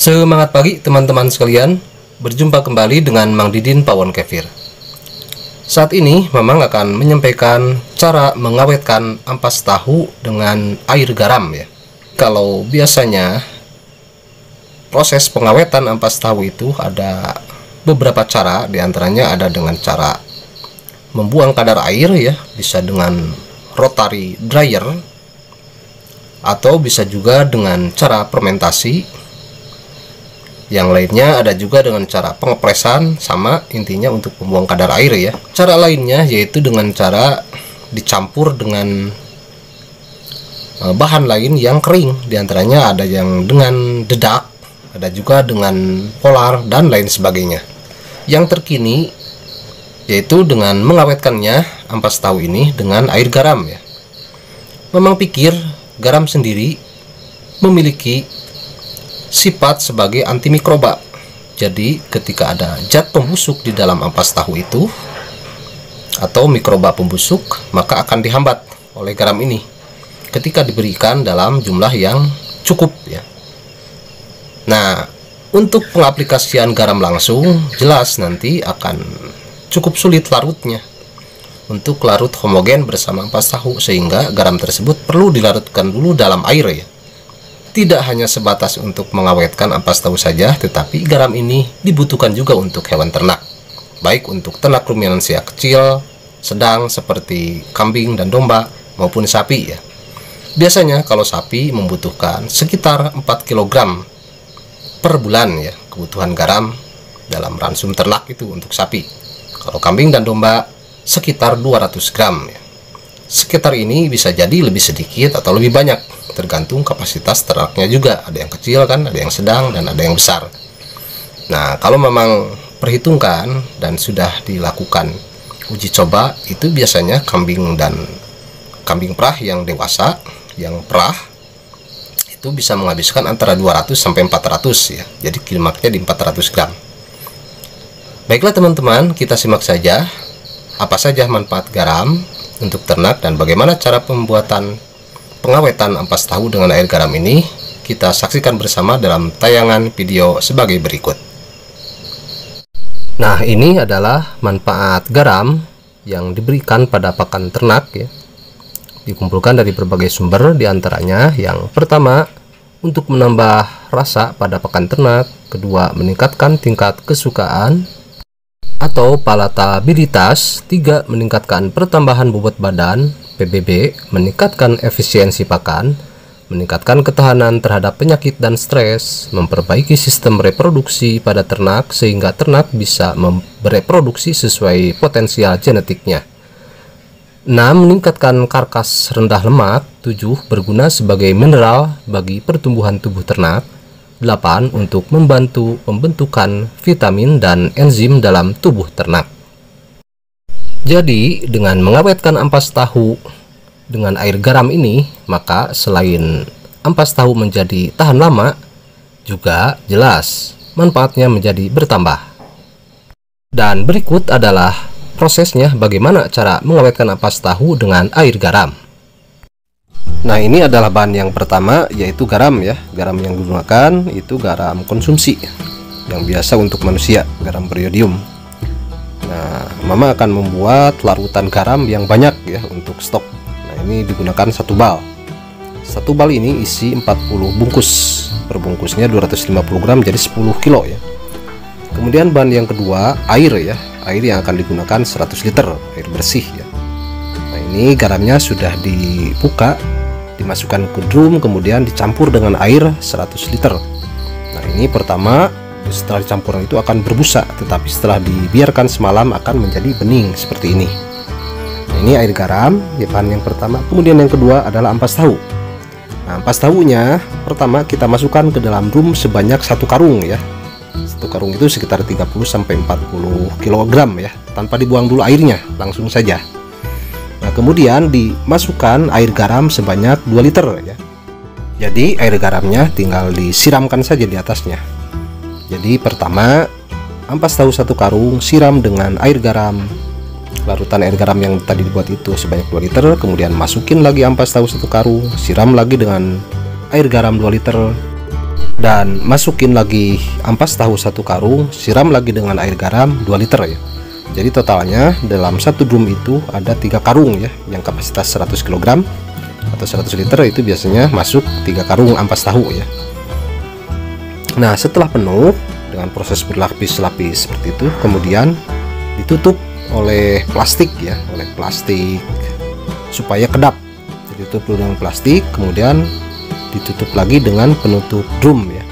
Semangat pagi teman-teman sekalian, berjumpa kembali dengan Mang Didin Pawon Kefir. Saat ini Mamang akan menyampaikan cara mengawetkan ampas tahu dengan air garam ya. Kalau biasanya proses pengawetan ampas tahu itu ada beberapa cara, diantaranya ada dengan cara membuang kadar air ya, bisa dengan rotary dryer, atau bisa juga dengan cara fermentasi. Yang lainnya ada juga dengan cara pengepresan, sama intinya untuk membuang kadar air ya. Cara lainnya yaitu dengan cara dicampur dengan bahan lain yang kering, diantaranya ada yang dengan dedak, ada juga dengan polar dan lain sebagainya. Yang terkini yaitu dengan mengawetkannya ampas tahu ini dengan air garam ya. Memang pikir garam sendiri memiliki sifat sebagai antimikroba. Jadi ketika ada zat pembusuk di dalam ampas tahu itu atau mikroba pembusuk, maka akan dihambat oleh garam ini ketika diberikan dalam jumlah yang cukup ya. Nah, untuk pengaplikasian garam langsung jelas nanti akan cukup sulit larutnya untuk larut homogen bersama ampas tahu, sehingga garam tersebut perlu dilarutkan dulu dalam air ya. Tidak hanya sebatas untuk mengawetkan ampas tahu saja, tetapi garam ini dibutuhkan juga untuk hewan ternak, baik untuk ternak ruminansia kecil, sedang seperti kambing dan domba maupun sapi ya. Biasanya kalau sapi membutuhkan sekitar 4 kg per bulan ya, kebutuhan garam dalam ransum ternak itu untuk sapi. Kalau kambing dan domba sekitar 200 gram ya. Sekitar ini bisa jadi lebih sedikit atau lebih banyak, tergantung kapasitas ternaknya juga. Ada yang kecil kan, ada yang sedang, dan ada yang besar. Nah, kalau memang perhitungkan dan sudah dilakukan uji coba, itu biasanya kambing perah yang dewasa, yang perah itu bisa menghabiskan antara 200 sampai 400 ya. Jadi klimaksnya di 400 gram. Baiklah teman-teman, kita simak saja apa saja manfaat garam untuk ternak dan bagaimana cara pembuatan pengawetan ampas tahu dengan air garam ini. Kita saksikan bersama dalam tayangan video sebagai berikut. Nah, ini adalah manfaat garam yang diberikan pada pakan ternak ya. Dikumpulkan dari berbagai sumber, diantaranya yang pertama untuk menambah rasa pada pakan ternak, kedua meningkatkan tingkat kesukaan atau palatabilitas, 3 meningkatkan pertambahan bobot badan PBB, meningkatkan efisiensi pakan, meningkatkan ketahanan terhadap penyakit dan stres, memperbaiki sistem reproduksi pada ternak sehingga ternak bisa bereproduksi sesuai potensial genetiknya, 6 meningkatkan karkas rendah lemak, 7 berguna sebagai mineral bagi pertumbuhan tubuh ternak, 8 untuk membantu pembentukan vitamin dan enzim dalam tubuh ternak. Jadi dengan mengawetkan ampas tahu dengan air garam ini, maka selain ampas tahu menjadi tahan lama, juga jelas manfaatnya menjadi bertambah. Dan berikut adalah prosesnya bagaimana cara mengawetkan ampas tahu dengan air garam. Nah, ini adalah bahan yang pertama, yaitu garam ya. Garam yang digunakan itu garam konsumsi yang biasa untuk manusia, garam beriodium. Nah, Mama akan membuat larutan garam yang banyak ya untuk stok. Nah, ini digunakan 1 bal. 1 bal ini isi 40 bungkus. Per bungkusnya 250 gram, jadi 10 kilo ya. Kemudian bahan yang kedua, air ya. Air yang akan digunakan 100 liter, air bersih ya. Nah, ini garamnya sudah dibuka, dimasukkan ke drum, kemudian dicampur dengan air 100 liter. Nah, ini pertama setelah dicampur itu akan berbusa, tetapi setelah dibiarkan semalam akan menjadi bening seperti ini. Nah, ini air garam ya, bahan yang pertama. Kemudian yang kedua adalah ampas tahu. Nah, ampas tahunya pertama kita masukkan ke dalam drum sebanyak 1 karung ya. 1 karung itu sekitar 30 sampai 40 kg ya, tanpa dibuang dulu airnya, langsung saja. Nah, kemudian dimasukkan air garam sebanyak 2 liter ya. Jadi air garamnya tinggal disiramkan saja di atasnya. Jadi pertama ampas tahu 1 karung siram dengan air garam, larutan air garam yang tadi dibuat itu sebanyak 2 liter. Kemudian masukin lagi ampas tahu 1 karung, siram lagi dengan air garam 2 liter. Dan masukin lagi ampas tahu 1 karung, siram lagi dengan air garam 2 liter ya. Jadi totalnya dalam 1 drum itu ada 3 karung ya, yang kapasitas 100 kg atau 100 liter itu biasanya masuk 3 karung ampas tahu ya. Nah, setelah penuh dengan proses berlapis-lapis seperti itu, kemudian ditutup oleh plastik ya, oleh plastik supaya kedap. Ditutup dulu dengan plastik, kemudian ditutup lagi dengan penutup drum ya.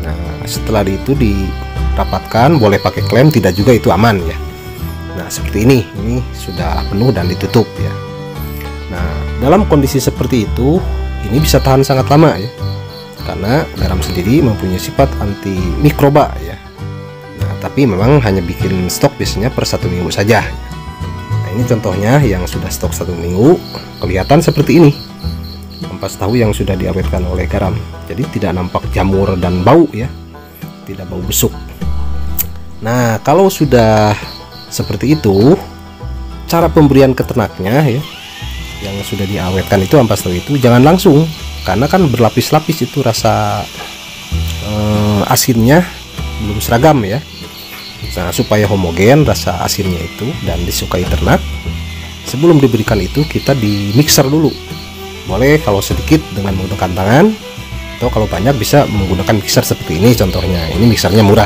Nah, setelah itu dirapatkan, boleh pakai klem, tidak juga itu aman ya. Nah, seperti ini sudah penuh dan ditutup ya. Nah, dalam kondisi seperti itu, ini bisa tahan sangat lama ya, karena garam sendiri mempunyai sifat anti mikroba ya. Nah, tapi memang hanya bikin stok biasanya per 1 minggu saja. Nah, ini contohnya yang sudah stok 1 minggu, kelihatan seperti ini. Ampas tahu yang sudah diawetkan oleh garam, jadi tidak nampak jamur dan bau ya, tidak bau busuk. Nah, kalau sudah seperti itu, cara pemberian ke ternaknya ya, yang sudah diawetkan itu ampas tahu itu jangan langsung, karena kan berlapis-lapis itu rasa asinnya belum seragam ya. Nah, supaya homogen rasa asinnya itu dan disukai ternak, sebelum diberikan itu kita di mixer dulu. Boleh kalau sedikit dengan menggunakan tangan, atau kalau banyak bisa menggunakan mixer seperti ini contohnya. Ini mixernya murah.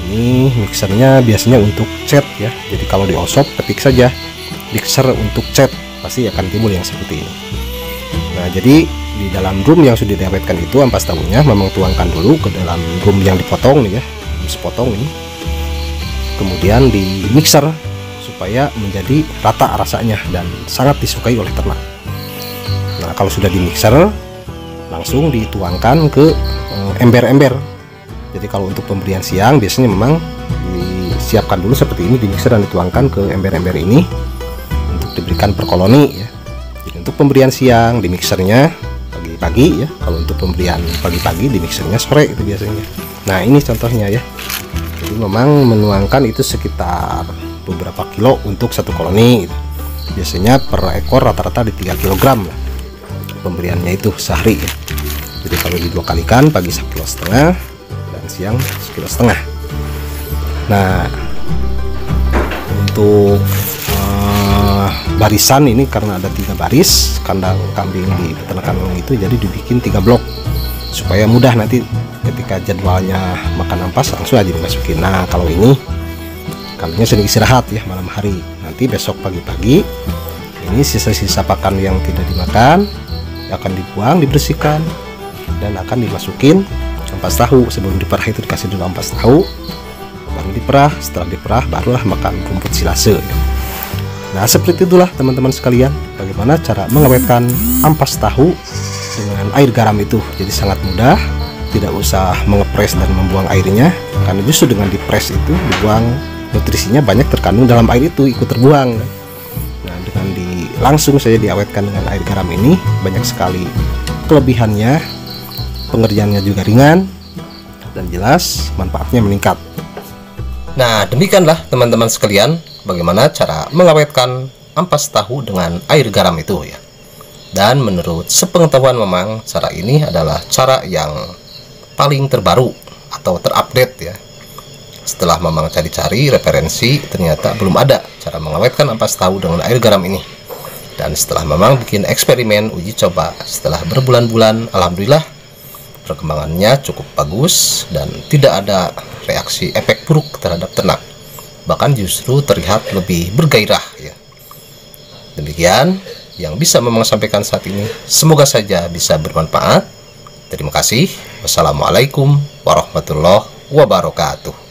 Ini mixernya biasanya untuk cat ya. Jadi kalau di osop ketik saja mixer untuk cat, pasti akan timbul yang seperti ini. Nah, jadi di dalam drum yang sudah diawetkan itu ampas tahunya memang tuangkan dulu ke dalam drum yang dipotong nih ya, sepotong ini. Kemudian di mixer supaya menjadi rata rasanya dan sangat disukai oleh ternak. Nah, kalau sudah di mixer langsung dituangkan ke ember-ember. Jadi kalau untuk pemberian siang biasanya memang disiapkan dulu seperti ini di mixer dan dituangkan ke ember-ember ini untuk diberikan per koloni ya. Jadi untuk pemberian siang di mixernya pagi-pagi ya. Kalau untuk pemberian pagi-pagi di mixernya sore itu biasanya. Nah, ini contohnya ya. Jadi memang menuangkan itu sekitar beberapa kilo untuk 1 koloni gitu. Biasanya per ekor rata-rata di 3 kg lah pemberiannya itu sehari ya. Jadi kalau di 2 kalikan, pagi 1,5 kg dan siang 1,5 kg. Nah, untuk barisan ini karena ada 3 baris kandang kambing di peternakan itu, jadi dibikin 3 blok supaya mudah nanti ketika jadwalnya makan ampas langsung aja dimasukin. Nah, kalau ini kambingnya sering istirahat ya malam hari, nanti besok pagi-pagi ini sisa-sisa pakan yang tidak dimakan akan dibuang, dibersihkan, dan akan dimasukin ampas tahu. Sebelum diperah itu dikasih dulu ampas tahu, baru diperah. Setelah diperah barulah makan rumput silase. Nah, seperti itulah teman-teman sekalian, bagaimana cara mengawetkan ampas tahu dengan air garam itu. Jadi sangat mudah, tidak usah mengepres dan membuang airnya, karena justru dengan dipres itu dibuang nutrisinya banyak terkandung dalam air itu, ikut terbuang. Nah, dengan langsung saya diawetkan dengan air garam ini, banyak sekali kelebihannya, pengerjaannya juga ringan, dan jelas manfaatnya meningkat. Nah, demikianlah teman-teman sekalian, bagaimana cara mengawetkan ampas tahu dengan air garam itu ya. Dan menurut sepengetahuan memang cara ini adalah cara yang paling terbaru atau terupdate ya. Setelah memang cari-cari referensi, ternyata belum ada cara mengawetkan ampas tahu dengan air garam ini. Dan setelah memang bikin eksperimen uji coba, setelah berbulan-bulan, alhamdulillah perkembangannya cukup bagus dan tidak ada reaksi efek buruk terhadap ternak. Bahkan justru terlihat lebih bergairah ya. Demikian yang bisa memang sampaikan saat ini. Semoga saja bisa bermanfaat. Terima kasih. Wassalamualaikum warahmatullahi wabarakatuh.